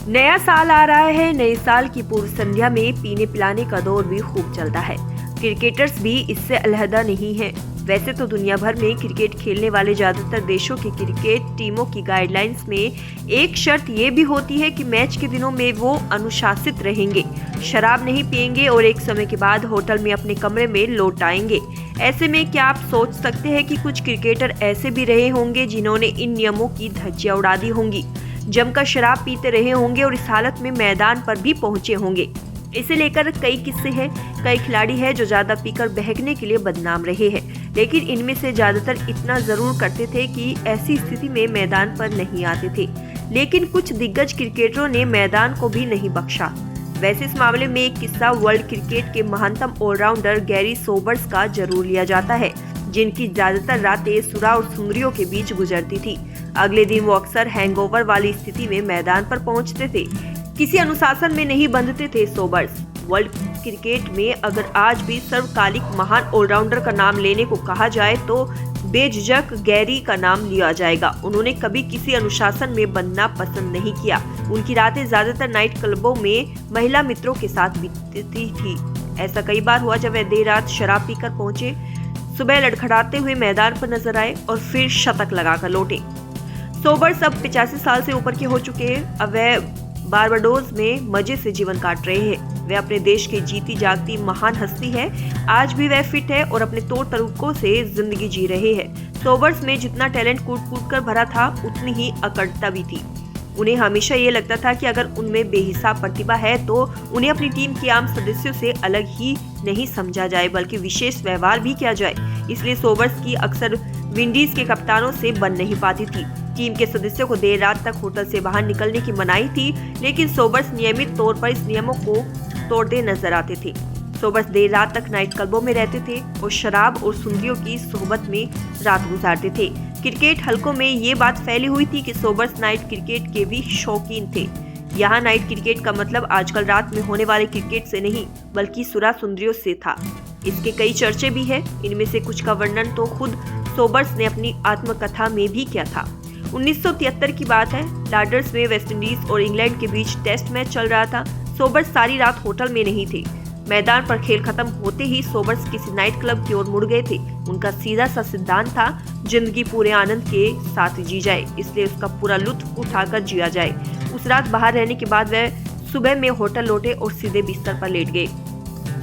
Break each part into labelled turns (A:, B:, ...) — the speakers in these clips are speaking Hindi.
A: नया साल आ रहा है। नए साल की पूर्व संध्या में पीने पिलाने का दौर भी खूब चलता है। क्रिकेटर्स भी इससे अलहदा नहीं हैं। वैसे तो दुनिया भर में क्रिकेट खेलने वाले ज्यादातर देशों की क्रिकेट टीमों की गाइडलाइंस में एक शर्त ये भी होती है कि मैच के दिनों में वो अनुशासित रहेंगे, शराब नहीं पिएंगे और एक समय के बाद होटल में अपने कमरे में लौट आएंगे। ऐसे में क्या आप सोच सकते हैं कि कुछ क्रिकेटर ऐसे भी रहे होंगे जिन्होंने इन नियमों की धज्जियां उड़ा दी होंगी, जमकर शराब पीते रहे होंगे और इस हालत में मैदान पर भी पहुंचे होंगे। इसे लेकर कई किस्से हैं। कई खिलाड़ी हैं जो ज्यादा पीकर बहकने के लिए बदनाम रहे हैं, लेकिन इनमें से ज्यादातर इतना जरूर करते थे कि ऐसी स्थिति में मैदान पर नहीं आते थे। लेकिन कुछ दिग्गज क्रिकेटरों ने मैदान को भी नहीं बख्शा। वैसे इस मामले में एक किस्सा वर्ल्ड क्रिकेट के महानतम ऑलराउंडर गैरी सोबर्स का जरूर लिया जाता है, जिनकी ज्यादातर रातें सुरा और सुंदरियों के बीच गुजरती थी। अगले दिन वो अक्सर हैंगओवर वाली स्थिति में मैदान पर पहुंचते थे। किसी अनुशासन में नहीं बंधते थे सोबर्स। वर्ल्ड क्रिकेट में अगर आज भी सर्वकालिक महान ऑलराउंडर का नाम लेने को कहा जाए तो बेझिझक गैरी का नाम लिया जाएगा। उन्होंने कभी किसी अनुशासन में बंधना पसंद नहीं किया। उनकी रातें ज्यादातर नाइट क्लबों में महिला मित्रों के साथ बीतती थी। ऐसा कई बार हुआ जब वे देर रात शराब पीकर पहुंचे, सुबह लड़खड़ाते हुए मैदान पर नजर आए और फिर शतक लगाकर लौटे। सोबर्स अब 85 साल से ऊपर के हो चुके हैं। अब वह बारबाडोस में मजे से जीवन काट रहे हैं। वे अपने देश की जीती जागती महान हस्ती है। आज भी वह फिट है और अपने तौर तरीकों से जिंदगी जी रहे हैं। सोबर्स में जितना टैलेंट कूट कूट कर भरा था, उतनी ही अकड़ता भी थी। उन्हें हमेशा ये लगता था कि अगर उनमें बेहिसाब प्रतिभा है तो उन्हें अपनी टीम के आम सदस्यों से अलग ही नहीं समझा जाए, बल्कि विशेष व्यवहार भी किया जाए। इसलिए सोबर्स की अक्सर विंडीज के कप्तानों से बन नहीं पाती थी। टीम के सदस्यों को देर रात तक होटल से बाहर निकलने की मनाही थी, लेकिन सोबर्स नियमित तौर पर इस नियमों को तोड़ते नजर आते थे। सोबर्स देर रात तक नाइट क्लबों में रहते थे और शराब और सुंदरियों की सोहबत में रात गुजारते थे। क्रिकेट हलकों में ये बात फैली हुई थी कि सोबर्स नाइट क्रिकेट के भी शौकीन थे। यहाँ नाइट क्रिकेट का मतलब आजकल रात में होने वाले क्रिकेट से नहीं, बल्कि सुरा सुंदरियों से था। इसके कई चर्चे भी है। इनमें से कुछ का वर्णन तो खुद सोबर्स ने अपनी आत्मकथा में भी किया था। 1973 की बात है। लार्डर्स में वेस्टइंडीज और इंग्लैंड के बीच टेस्ट मैच चल रहा था। सोबर्स सारी रात होटल में नहीं थे। मैदान पर खेल खत्म होते ही सोबर्स किसी नाइट क्लब की ओर मुड़ गए थे। उनका सीधा सा सिद्धांत था, जिंदगी पूरे आनंद के साथ जी जाए, इसलिए उसका पूरा लुत्फ उठाकर जिया जाए। उस रात बाहर रहने के बाद वह सुबह में होटल लौटे और सीधे बिस्तर पर लेट गए।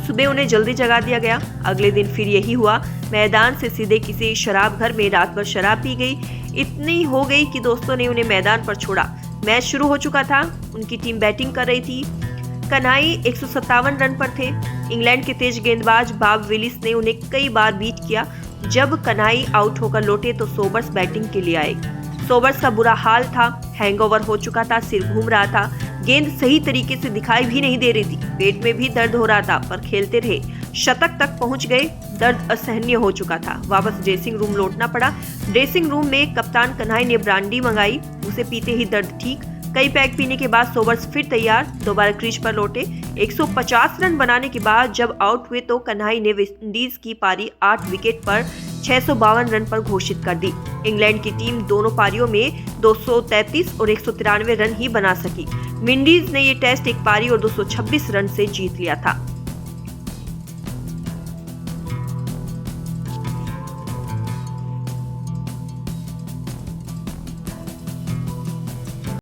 A: सुबह उन्हें जल्दी जगा दिया गया। अगले दिन फिर यही हुआ। मैदान से सीधे किसी शराब घर में रात भर शराब पी गई। इतनी हो गई कि दोस्तों ने उन्हें मैदान पर छोड़ा। मैच शुरू हो चुका था। उनकी टीम बैटिंग कर रही थी। कन्हाई 157 रन पर थे। इंग्लैंड के तेज गेंदबाज बॉब विलिस ने उन्हें कई बार बीट किया। जब कन्हाई आउट होकर लौटे तो सोबर्स बैटिंग के लिए आए। सोबर्स का बुरा हाल था। हैंगओवर हो चुका था, सिर घूम रहा था, गेंद सही तरीके से दिखाई भी नहीं दे रही थी, पेट में भी दर्द हो रहा था, पर खेलते रहे। शतक तक पहुंच गए। दर्द असहनीय हो चुका था। वापस ड्रेसिंग रूम लौटना पड़ा। ड्रेसिंग रूम में कप्तान कन्हाई ने ब्रांडी मंगाई। उसे पीते ही दर्द ठीक। कई पैक पीने के बाद सोबर्स फिर तैयार। दोबारा क्रीज पर लौटे। 150 रन बनाने के बाद जब आउट हुए तो कन्हाई ने वेस्टइंडीज की पारी 8 विकेट पर 652 रन पर घोषित कर दी। इंग्लैंड की टीम दोनों पारियों में 233 और 193 रन ही बना सकी। विंडीज ने ये टेस्ट एक पारी और 226 रन से जीत लिया था।